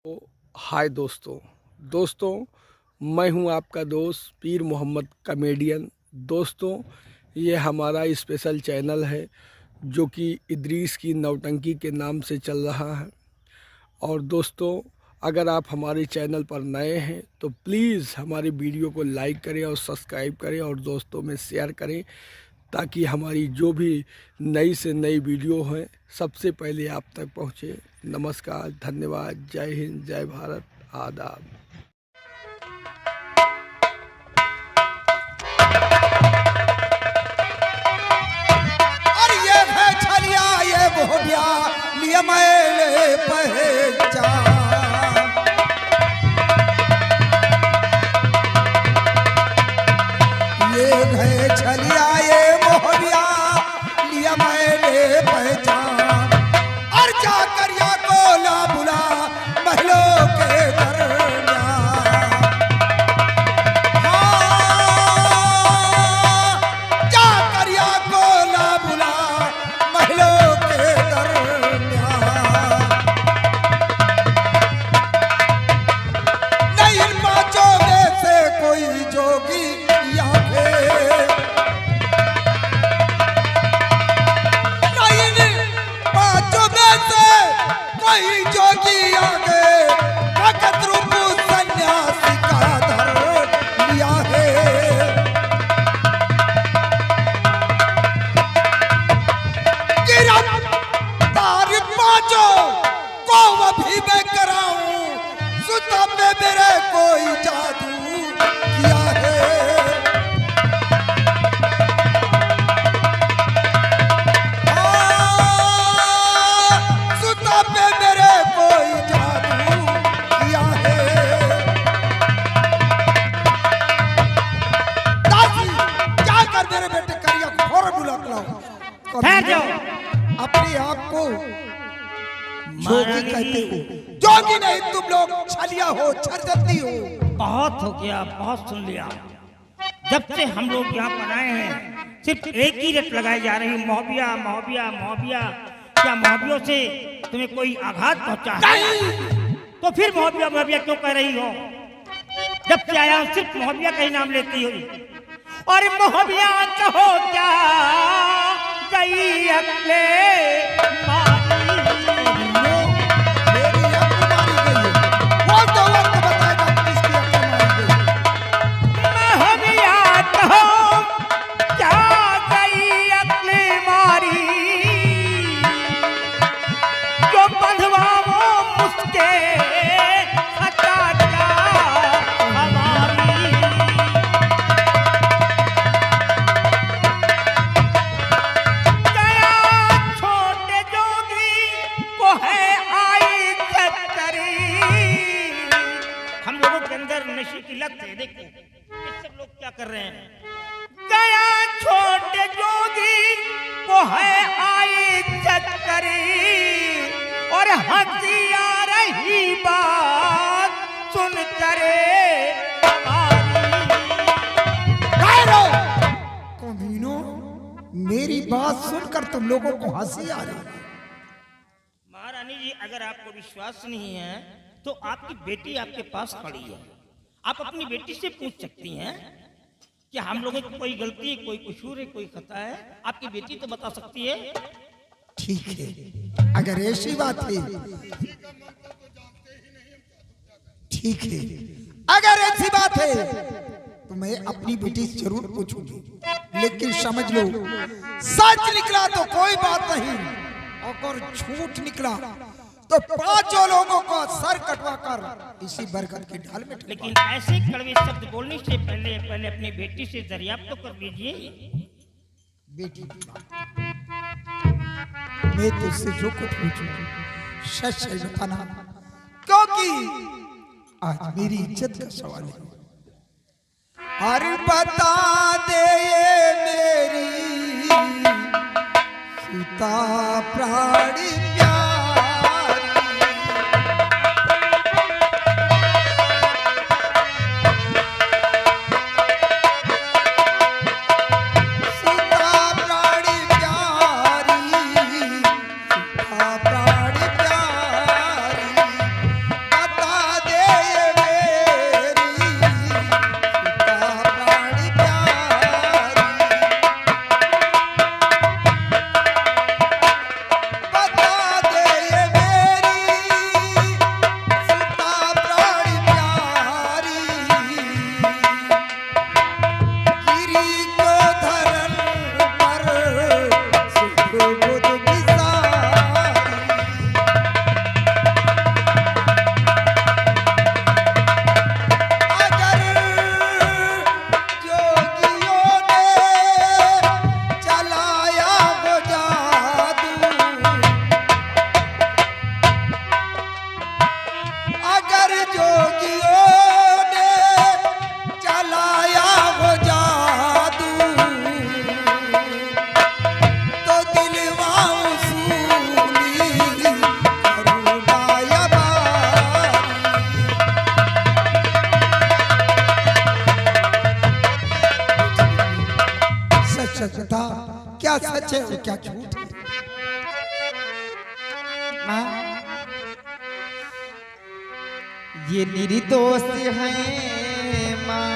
हाय दोस्तों मैं हूं आपका दोस्त पीर मोहम्मद कॉमेडियन। दोस्तों, ये हमारा स्पेशल चैनल है जो कि इदरीस की नौटंकी के नाम से चल रहा है। और दोस्तों, अगर आप हमारे चैनल पर नए हैं तो प्लीज़ हमारी वीडियो को लाइक करें और सब्सक्राइब करें और दोस्तों में शेयर करें, ताकि हमारी जो भी नई से नई वीडियो हैं सबसे पहले आप तक पहुँचे। नमस्कार, धन्यवाद, जय हिंद, जय भारत, आदाब। और ये है छलिया ये बोबिया लिए मैले पहचान। ये है छलिया ये बोबिया लिए मैले पहचान। और जाकर या कोला बुला महलों के दरमियान। जाकर या कोला बुला महलों के दरमियान। नहीं इन पांचों में से कोई जोगी यहाँ पे, नहीं इन पांचों में से कोई जोगी आगे भगत रूप सन्यासी का धर लिया है। गिरफ्तार पांचों को अभी मैं कराऊं, सुता पे मेरे कोई जादू किया है। सुता पे मेरे कोई जादू किया है। दासी जाकर मेरे बेटे करिया को फौरन बुला के लाओ। ठहर जाओ। अपने आप को जोगी कहते हो, जोगी नहीं, तुम लोग छलिया हो, छरजती हो। बहुत हो गया, बहुत सुन लिया। जब से हम लोग यहाँ पर आए हैं सिर्फ एक ही रट लगाई जा रही, मोहबिया मोहबिया मोहबिया। क्या मोहबियों से तुम्हें कोई आघात पहुंचा है? नहीं, तो फिर मोहबिया मोहबिया क्यों कह रही हो? जब से आया हूं सिर्फ मोहबिया का ही नाम लेती हो। और मोहबिया कहो क्या गई अगले मेरी अक्ल मारी गई है। वो तो वक्त बताएगा किसकी अक्ल मारी गई। मोहबिया कहो क्या गई अगले मारी, जो बंधवा वो मुझके हटा क्या हमारी। गया छोटे जोगी को है आई चक्करी। हम लोगों के अंदर नशे की लत है। देखो ये सब लोग क्या कर रहे हैं। गया छोटे जोगी को है आई चक्करी, और हंसी आ रही बात सुन करे ठहरो। कमीनो, मेरी बात सुनकर तुम लोगों को हंसी आ रही है। महारानी जी, अगर आपको विश्वास नहीं है तो आपकी बेटी आपके पास खड़ी है। आप अपनी बेटी से पूछ सकती हैं कि हम लोगों की कोई गलती है, कोई कसूर है, कोई खता है। आपकी बेटी तो बता सकती है। ठीक है, अगर ऐसी बात है, ठीक है, अगर ऐसी बात है तो मैं अपनी बेटी से जरूर पूछूंगी। लेकिन समझ लो, सच निकला तो कोई बात नहीं, अगर झूठ निकला तो पांचों लोगों का सर कटवा कर इसी बरगद की ढाल में ठुकवा। लेकिन ऐसे कड़वे शब्द बोलने से पहले पहले अपनी बेटी से दरियाफ्त तो कर लीजिए। बेटी की बात, मैं तुझसे जो कुछ पूछूंगी सच सच बताना, क्योंकि आज मेरी इज्जत का सवाल है। अरे बता दे ये मेरी सीता प्राणी प्यारी, सीता प्राणी प्यारी, सीता प्राणी प्यारी। जोगियों ने चलाया वो जादू तो दिलवा उसूली करुणाया सच सच था, क्या सच है और क्या झूठ है। माँ, ये निर्दोष है माँ,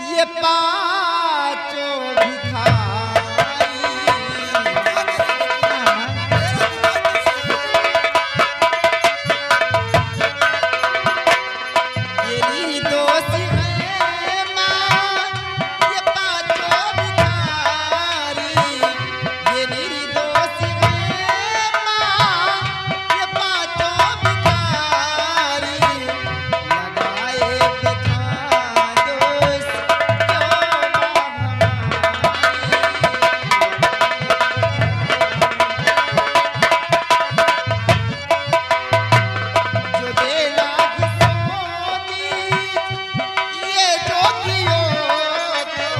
ये पांचों भिखारी। ये निर्दोष है माँ, ये पांचों भिखारी। ये निर्दोष है माँ, ये पांचों भिखारी। लगाए बिठा दोष जो देना किसोनी ये जोगियों को।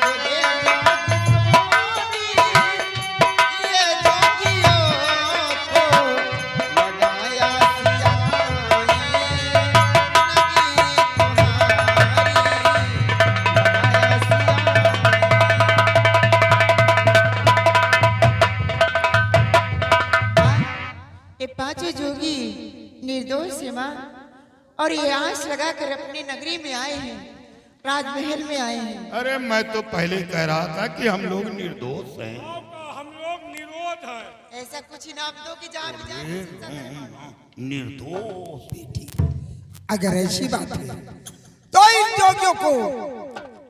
जो देना किसोनी ये जोगियों को। लगाया सियाही नगी तुम्हारी। लगाया सियाही। ये पांचों जोगी निर्दोष है माँ, और ये आस लगाकर अपनी नगरी में आए हैं, राजमहल में आए हैं। अरे मैं तो पहले कह रहा था कि हम लोग निर्दोष हैं। हम लोग निरोध है। ऐसा कुछ इनाम दो कि जान निर्दोष बेटी। अगर ऐसी बात है तो इन जोगियों को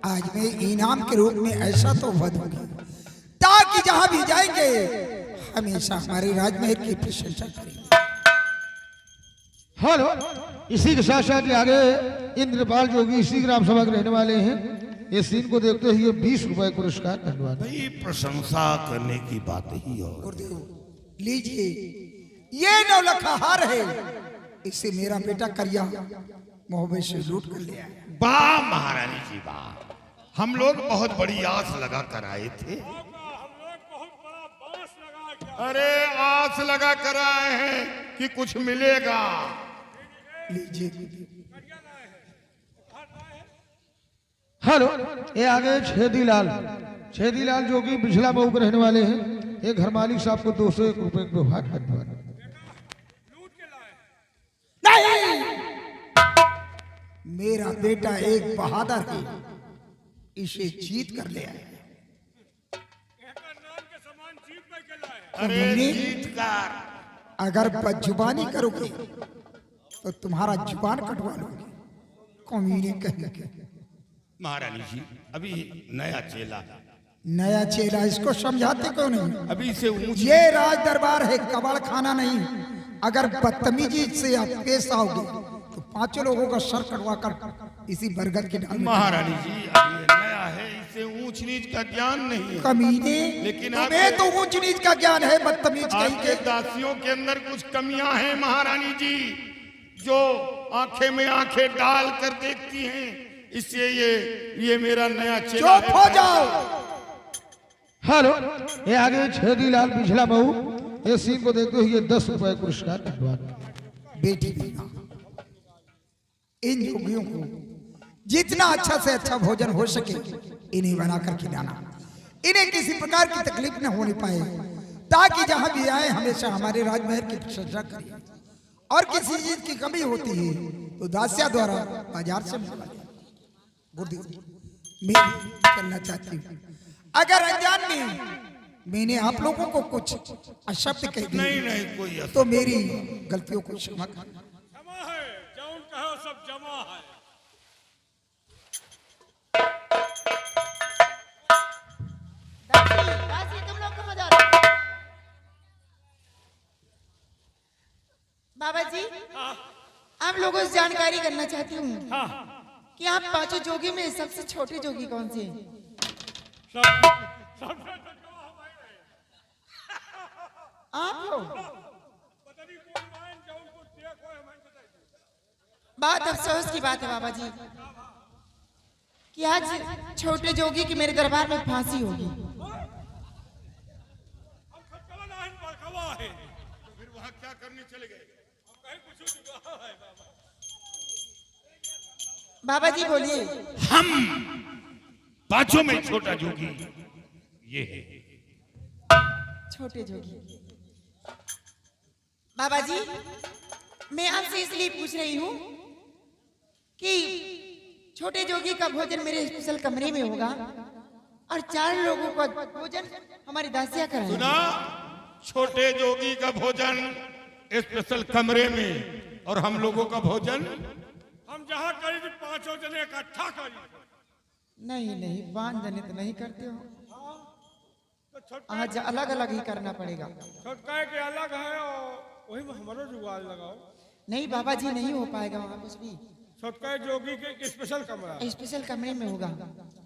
आज मैं इनाम के रूप में ऐसा तो दूंगी ताकि जहां भी जाएंगे हमेशा हमारे राजमहल की प्रशंसा करेंगे। हेलो, इसी के साथ साथ आगे इंद्रपाल जोगी इसी ग्राम सभा के रहने वाले हैं। ये सीन को देखते हुए 20 रुपए पुरस्कार धन्यवाद। भाई प्रशंसा करने की बात ही और गुरुदेव लीजिए, ये 9 लाख हार है, इसे मेरा बेटा करिया मोहब्बत से लूट कर ले आया। वाह महारानी जी वाह, हम लोग बहुत बड़ी आस लगा कर आए थे। अरे आस लगा कर आए हैं कि कुछ मिलेगा। लीजिए हेलो, ये आगे छेदीलाल जोगी बिछला मऊ के रहने वाले हैं। ये घर मालिक साहब को 201 रुपए के व्यवहार धन्यवाद। नहीं, मेरा बेटा एक बहादुर है, इसे जीत कर ले आया। अरे तुमने जीतकार अगर बदजुबानी करोगे तो तुम्हारा जुबान कटवा लोगे। कमीने कहेंगे। महारानी जी अभी नया चेला, नया चेला, इसको समझाते क्यों नहीं? अभी से ऊंच ये राज दरबार है, कबाड़ खाना नहीं। अगर बदतमीजी से आप पेश आओगे तो 5 लोगों का सर कटवा कर इसी बरगद के डाल में। महारानी जी अभी ये नया है, इसे ऊंच नीच का ज्ञान नहीं है। कमीने, लेकिन तुम्हें तो ऊंच नीच का ज्ञान है, बदतमीज कहीं आपके के। दासियों के अंदर कुछ कमियां हैं महारानी जी, जो आंखें में आंखें डाल कर देखती हैं। इसलिए ये मेरा नया चेला चुप हो जाओ। हेलो, ये आगे छेदीलाल बिछला मऊ। ये सीन को देखते हुए 10 रुपए पुरस्कार धन्यवाद। बेटी बीना, इन जोगियों को जितना अच्छा से अच्छा भोजन हो सके इन्हें बनाकर खिलाना, इन्हें किसी प्रकार की तकलीफ न होने पाए, ताकि जहां भी आए हमेशा हमारे राजमहल की प्रशंसा करें। और किसी चीज की कमी होती है तो दासिया द्वारा बाजार से मंगवा लें। गुरुदेव, मैं करना चाहती हूँ, अगर अनजान में मैंने आप लोगों को कुछ अशब्द कह दिए नहीं कोई तो मेरी गलतियों को क्षमा कर। जमा है, जौन कहो सब जमा है। दासी, तुम लोग कहाँ जा रहे हो? बाबा जी, आप लोगों से जानकारी करना चाहती हूँ कि आप 5 जोगी में सबसे छोटे जोगी कौन से हैं? आप हो? बात अफसोस की बात है बाबा जी कि आज छोटे जोगी की मेरे दरबार में फांसी होगी। फिर वहाँ क्या करने चले गए? बाबा जी बोलिए। हम पांचों में छोटा जोगी ये है। छोटे जोगी बाबा जी, मैं आपसे इसलिए पूछ रही हूँ कि छोटे जोगी का भोजन मेरे स्पेशल कमरे में होगा और 4 लोगों का भोजन हमारी दासियां कराएंगी। सुना, छोटे जोगी का भोजन स्पेशल कमरे में और हम लोगों का भोजन हम जहाँ करी थी 5 जने इकट्ठा करी। नहीं नहीं, 5 जने तो नहीं करते हो, आज अलग अलग ही करना पड़ेगा। छोटका के अलग है और वही में हमारो जुगाड़ लगाओ। नहीं बाबा जी, नहीं हो पाएगा वहाँ कुछ भी। छोटका जोगी के स्पेशल कमरा स्पेशल कमरे में होगा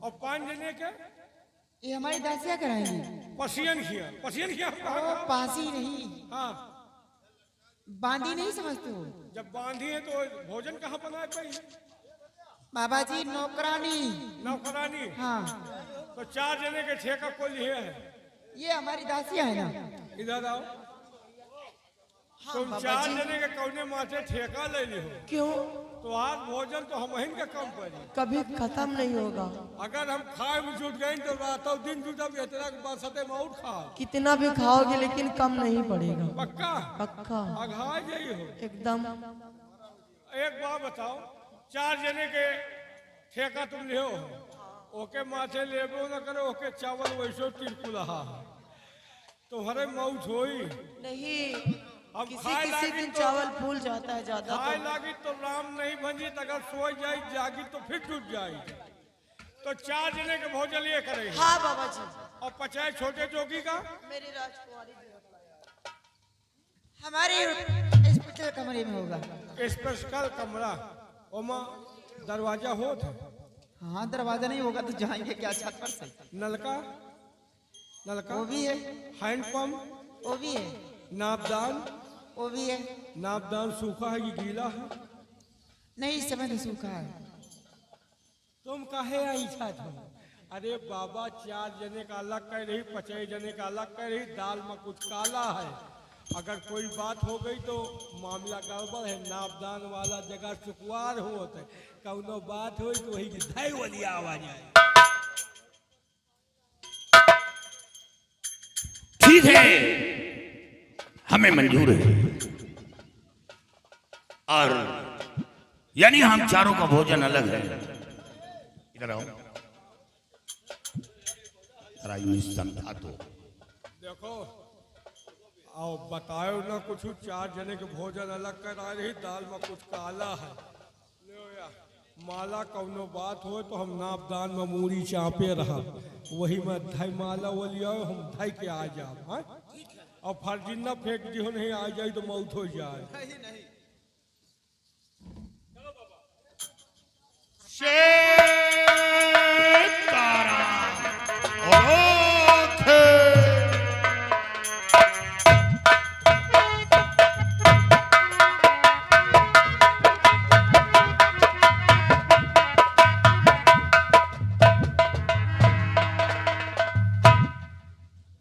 और 5 जने के ये हमारी दासियां कराएंगी। पसियन खिया ओ पासी नहीं, हाँ, बांदी नहीं समझते हो। जब बांधी है तो भोजन कहाँ बनाए पाई? बाबा जी नौकरानी। नौकरानी। हाँ, तो 4 जने के ठेका को लिए है। ये हमारी दासियां है ना। इधर आओ। तुम 4 जने के कौने माथे ठेका ले ली हो, क्यों? तो आज भोजन तो हम का कम पड़ी। कभी खत्म नहीं होगा। अगर हम खाए में जुट गए तो रातों दिन जुटब, इतना के बाद सते माउट खा। कितना भी खाओगे लेकिन कम नहीं पड़ेगा। पक्का? पक्का अघा जाई हो एकदम। एक बात बताओ, 4 जने के ठेका तुम ले हो, ओके माथे लेबो न करे, ओके चावल वैसो तिरकुलहा तुम्हारे मौत होई नहीं, हम किसी खाए किसी लागी दिन तो- चावल फूल जाता है ज्यादा खाए तो। लागी तो राम नहीं भंजी, अगर सो जाई जागी तो फिर टूट जाई। तो 4 जने के भोजन ये करेंगे। हाँ बाबा जी। और 50 छोटे जोगी का मेरी राजकुमारी हमारे स्पेशल कमरे में होगा। स्पेशल कमरा, ओमा दरवाजा होत है, हाँ, दरवाजा नहीं होगा तो जाएंगे क्या छत पर से? नलका वो भी है, हैंडपंप, वो भी है, नापदान। वो भी है। नापदान सूखा है कि गीला है? नहीं, इस समय तो सूखा है। तुम काहे आई छत हो? अरे बाबा, 4 जने का अलग कह रही, 50 जने का अलग कह रही, दाल में कुछ काला है। अगर कोई बात हो गई तो मामला गड़बड़ है। नापदान वाला जगह सुखवार होता है, कौनो बात हो तो वही धाई वाली आवाज आए। ठीक है, हमें मंजूर है। और यानी हम चारों का भोजन अलग है। इधर आओ, समझा दो। देखो, आओ बताओ ना कुछ। 4 जने के भोजन अलग करा रही, दाल में कुछ काला है। लो या माला कौनो बात हो तो हम नापदान में मूड़ी चापे रहा, वही में धाई माला वो लिया, हम धाई के आ जाओ। और फर्जिना फेंक दियो, नहीं आ जाए तो मौत हो जाए।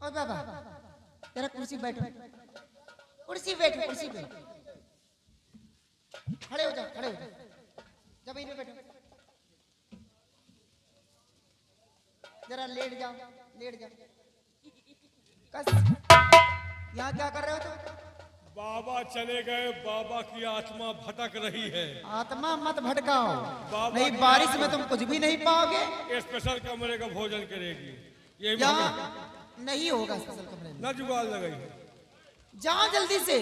और बाबा जरा कुर्सी बैठो, कुर्सी बैठो, कुर्सी पे खड़े हो जाओ, खड़े हो जाओ, जमीन पे बैठो, जरा लेट जाओ, लेट जाओ। कस, यहाँ क्या कर रहे हो तुम? बाबा चले गए, बाबा की आत्मा भटक रही है। आत्मा मत भटकाओ, बाबा नहीं की बारिश आत्मा- में तुम कुछ भी नहीं पाओगे। स्पेशल कमरे का भोजन करेगी, यही यहाँ नहीं होगा स्पेशल कमरे में। न जुगाड़ लगाई। जाओ जल्दी से,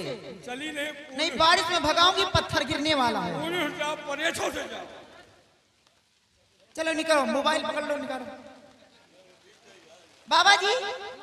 चली नहीं, नहीं बारिश में भगाऊंगी, पत्थर गिरने वाला है। पूरी जाओ, परेछो से जाओ। चलो निकलो, मोबाइल पकड़ लो, निकालो। बाबा जी